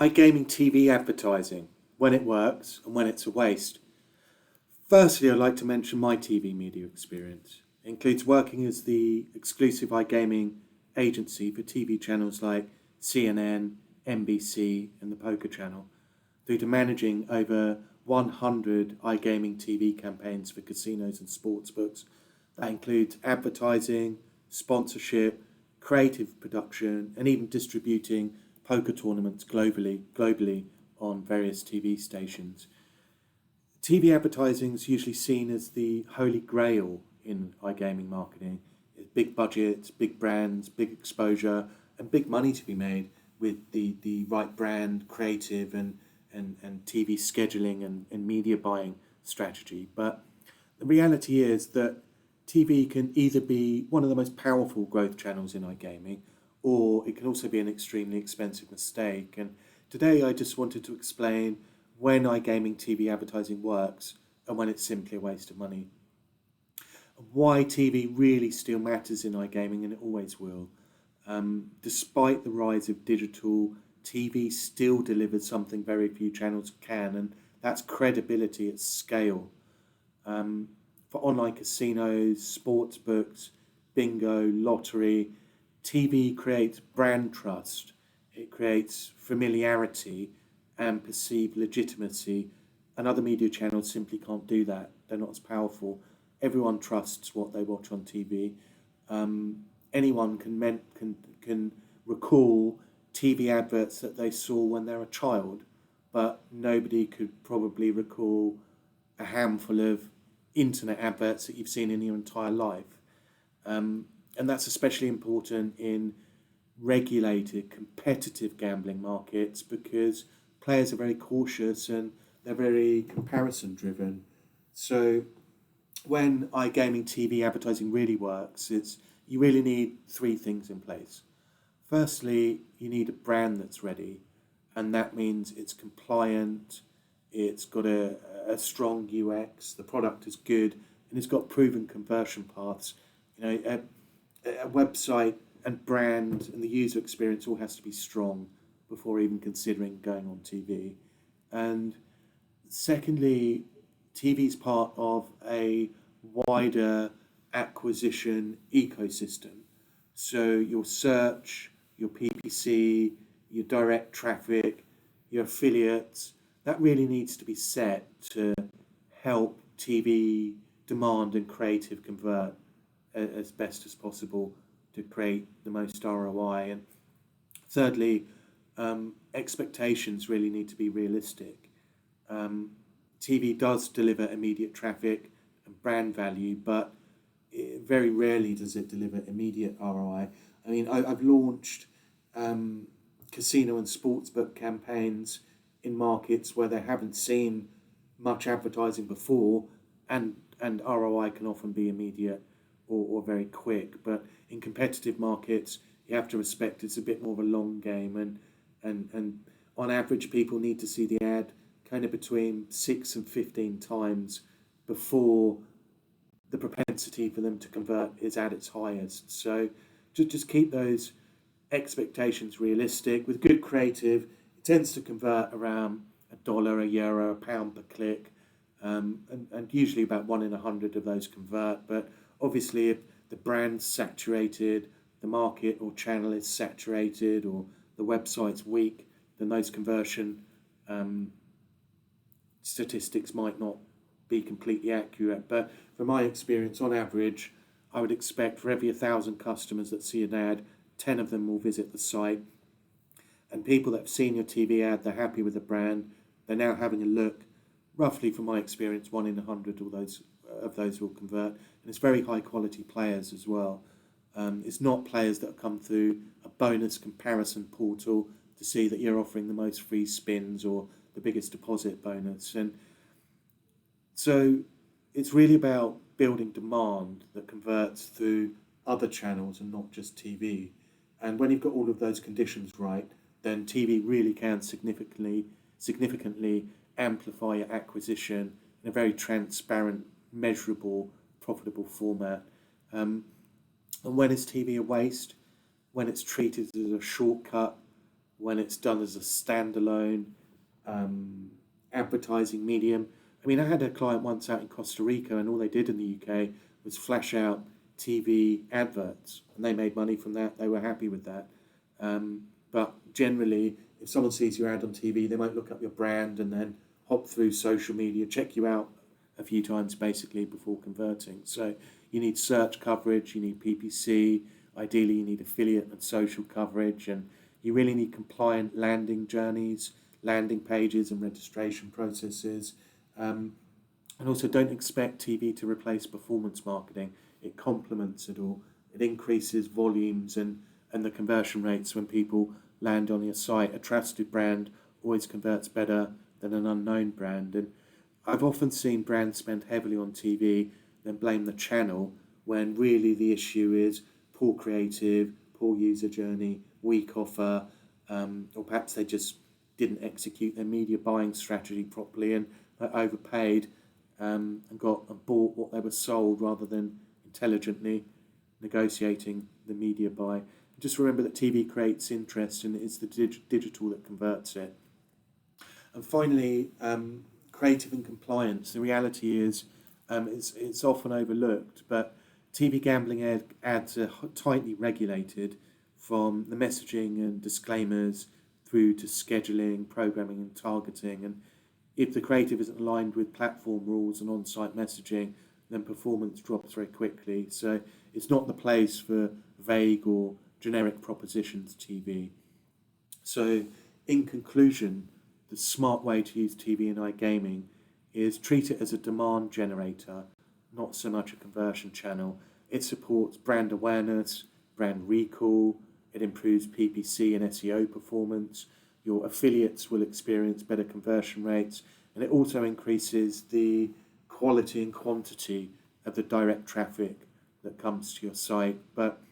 iGaming TV advertising, when it works and when it's a waste. Firstly, I'd like to mention my TV media experience. It includes working as the exclusive iGaming agency for TV channels like CNN, NBC, and the Poker Channel, through to managing over 100 iGaming TV campaigns for casinos and sportsbooks. That includes advertising, sponsorship, creative production, and even distributing poker tournaments globally on various TV stations. TV advertising is usually seen as the holy grail in iGaming marketing. It's big budgets, big brands, big exposure, and big money to be made with the right brand, creative, and TV scheduling and media buying strategy. But the reality is that TV can either be one of the most powerful growth channels in iGaming, or it can also be an extremely expensive mistake. And today I just wanted to explain when iGaming TV advertising works and when it's simply a waste of money. Why TV really still matters in iGaming, and it always will. Despite the rise of digital, TV still delivers something very few channels can, and that's credibility at scale. For online casinos, sports books, bingo, lottery, TV creates brand trust, it creates familiarity and perceived legitimacy, and other media channels simply can't do that. They're not as powerful. Everyone trusts what they watch on TV. Anyone can recall TV adverts that they saw when they're a child, but nobody could probably recall a handful of internet adverts that you've seen in your entire life. And that's especially important in regulated, competitive gambling markets because players are very cautious and they're very comparison driven. So when iGaming TV advertising really works, you really need three things in place. Firstly, you need a brand that's ready, and that means it's compliant, it's got a strong UX, the product is good, and it's got proven conversion paths. A website and brand and the user experience all has to be strong before even considering going on TV. And secondly, TV is part of a wider acquisition ecosystem. So your search, your PPC, your direct traffic, your affiliates, that really needs to be set to help TV demand and creative convert as best as possible to create the most ROI. And thirdly, expectations really need to be realistic. TV does deliver immediate traffic and brand value, but very rarely does it deliver immediate ROI. I mean, I've launched casino and sportsbook campaigns in markets where they haven't seen much advertising before, and ROI can often be immediate or very quick. But in competitive markets, you have to respect it's a bit more of a long game, and on average, people need to see the ad kind of between 6 and 15 times before the propensity for them to convert is at its highest. So just keep those expectations realistic. With good creative, it tends to convert around $1, a euro, a pound per click, and usually about 1 in 100 of those convert. But obviously, if the brand's saturated, the market or channel is saturated, or the website's weak, then those conversion statistics might not be completely accurate. But from my experience, on average, I would expect for every 1,000 customers that see an ad, 10 of them will visit the site. And people that have seen your TV ad, they're happy with the brand, they're now having a look. Roughly, from my experience, 1 in 100 of those will convert. And it's very high quality players as well. It's not players that have come through a bonus comparison portal to see that you're offering the most free spins or the biggest deposit bonus. And so it's really about building demand that converts through other channels and not just TV. And when you've got all of those conditions right, then TV really can significantly amplify your acquisition in a very transparent, measurable, profitable format. And when is TV a waste? When it's treated as a shortcut, when it's done as a standalone advertising medium. I mean, I had a client once out in Costa Rica, and all they did in the UK was flash out TV adverts, and they made money from that. They were happy with that. But generally, if someone sees your ad on TV, they might look up your brand and then hop through social media, check you out a few times basically before converting. So you need search coverage, you need PPC, ideally you need affiliate and social coverage, and you really need compliant landing journeys, landing pages and registration processes. And also don't expect TV to replace performance marketing. It complements it all. It increases volumes and the conversion rates when people land on your site. A trusted brand always converts better than an unknown brand. And I've often seen brands spend heavily on TV, then blame the channel, when really the issue is poor creative, poor user journey, weak offer, or perhaps they just didn't execute their media buying strategy properly and overpaid and bought what they were sold rather than intelligently negotiating the media buy. Just remember that TV creates interest, and it's the digital that converts it. And finally, creative and compliance. The reality is it's often overlooked, but TV gambling ads are tightly regulated, from the messaging and disclaimers through to scheduling, programming and targeting. And if the creative isn't aligned with platform rules and on-site messaging, then performance drops very quickly. So it's not the place for vague or generic propositions TV. So in conclusion, the smart way to use TV and iGaming is treat it as a demand generator, not so much a conversion channel. It supports brand awareness, brand recall, it improves PPC and SEO performance, your affiliates will experience better conversion rates, and it also increases the quality and quantity of the direct traffic that comes to your site. But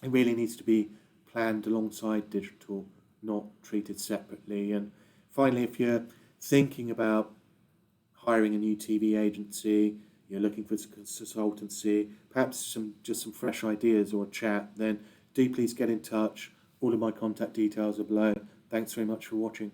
it really needs to be planned alongside digital, not treated separately. And finally, if you're thinking about hiring a new TV agency, you're looking for consultancy, perhaps some fresh ideas or a chat, then do please get in touch. All of my contact details are below. Thanks very much for watching.